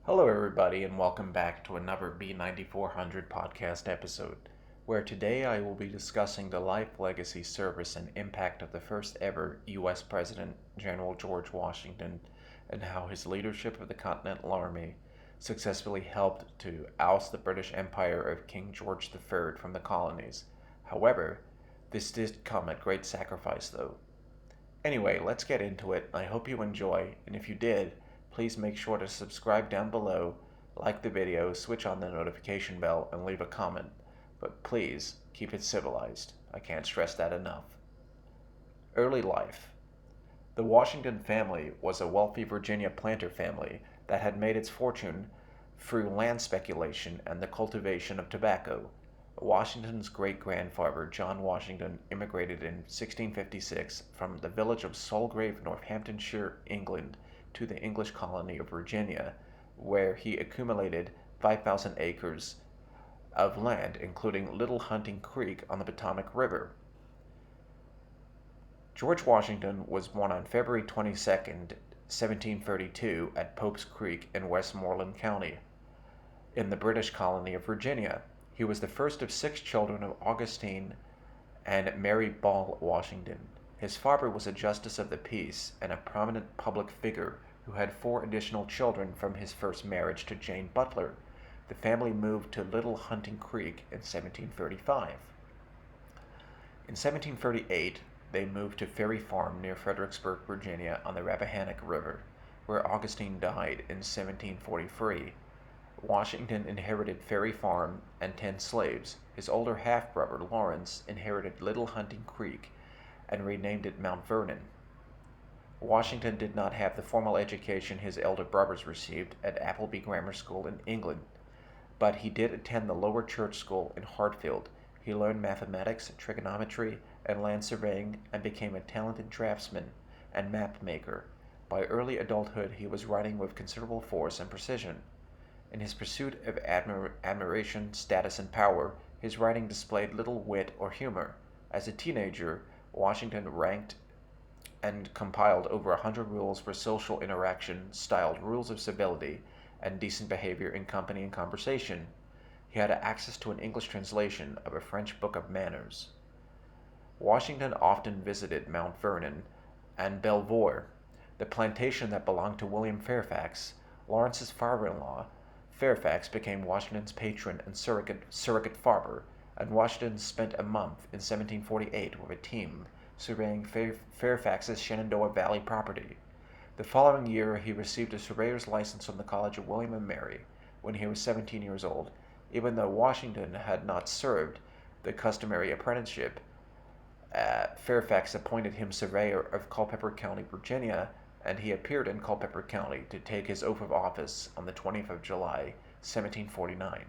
Hello, everybody, and welcome back to another B9400 podcast episode, where today I will be discussing the life, legacy, service, and impact of the first ever U.S. President, General George Washington, and how his leadership of the Continental Army successfully helped to oust the British Empire of King George III from the colonies. However, this did come at great sacrifice, though. Anyway, let's get into it. I hope you enjoy, and if you did, please make sure to subscribe down below, like the video, switch on the notification bell, and leave a comment. But please, keep it civilized. I can't stress that enough. Early life. The Washington family was a wealthy Virginia planter family that had made its fortune through land speculation and the cultivation of tobacco. Washington's great-grandfather, John Washington, immigrated in 1656 from the village of Solgrave, Northamptonshire, England, to the English colony of Virginia, where he accumulated 5,000 acres of land, including Little Hunting Creek on the Potomac River. George Washington was born on February 22, 1732, at Pope's Creek in Westmoreland County, in the British colony of Virginia. He was the first of 6 children of Augustine and Mary Ball Washington. His father was a justice of the peace and a prominent public figure who had 4 additional children from his first marriage to Jane Butler. The family moved to Little Hunting Creek in 1735. In 1738, they moved to Ferry Farm near Fredericksburg, Virginia, on the Rappahannock River, where Augustine died in 1743. Washington inherited Ferry Farm and 10 slaves. His older half-brother, Lawrence, inherited Little Hunting Creek and renamed it Mount Vernon. Washington did not have the formal education his elder brothers received at Appleby Grammar School in England, but he did attend the Lower Church School in Hartfield. He learned mathematics, trigonometry, and land surveying and became a talented draftsman and map maker. By early adulthood, he was writing with considerable force and precision. In his pursuit of admiration, status, and power, his writing displayed little wit or humor. As a teenager, Washington ranked and compiled over 100 rules for social interaction, styled rules of civility and decent behavior in company and conversation. He had access to an English translation of a French book of manners. Washington often visited Mount Vernon and Belvoir, the plantation that belonged to William Fairfax, Lawrence's father-in-law. Fairfax became Washington's patron and surrogate father, and Washington spent a month in 1748 with a team surveying Fairfax's Shenandoah Valley property. The following year, he received a surveyor's license from the College of William and Mary when he was 17 years old. Even though Washington had not served the customary apprenticeship, Fairfax appointed him surveyor of Culpeper County, Virginia, and he appeared in Culpeper County to take his oath of office on the 20th of July, 1749.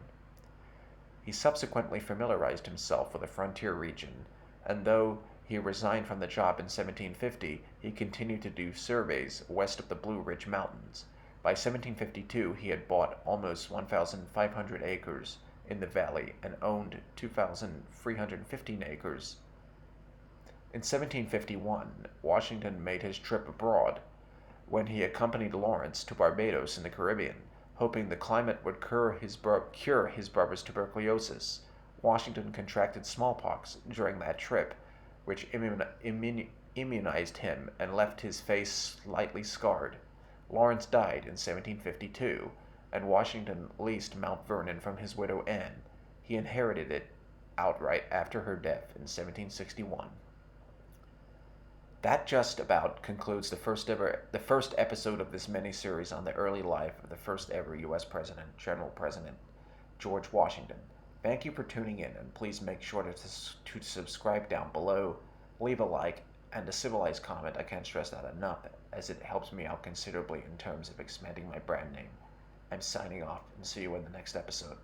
He subsequently familiarized himself with the frontier region, and though he resigned from the job in 1750, he continued to do surveys west of the Blue Ridge Mountains. By 1752, he had bought almost 1,500 acres in the valley and owned 2,315 acres. In 1751, Washington made his trip abroad when he accompanied Lawrence to Barbados in the Caribbean, hoping the climate would cure his brother's tuberculosis. Washington contracted smallpox during that trip, which immunized him and left his face slightly scarred. Lawrence died in 1752, and Washington leased Mount Vernon from his widow Anne. He inherited it outright after her death in 1761. That just about concludes the first episode of this mini-series on the early life of the first ever U.S. President, General President George Washington. Thank you for tuning in, and please make sure to subscribe down below, leave a like, and a civilized comment. I can't stress that enough, as it helps me out considerably in terms of expanding my brand name. I'm signing off, and see you in the next episode.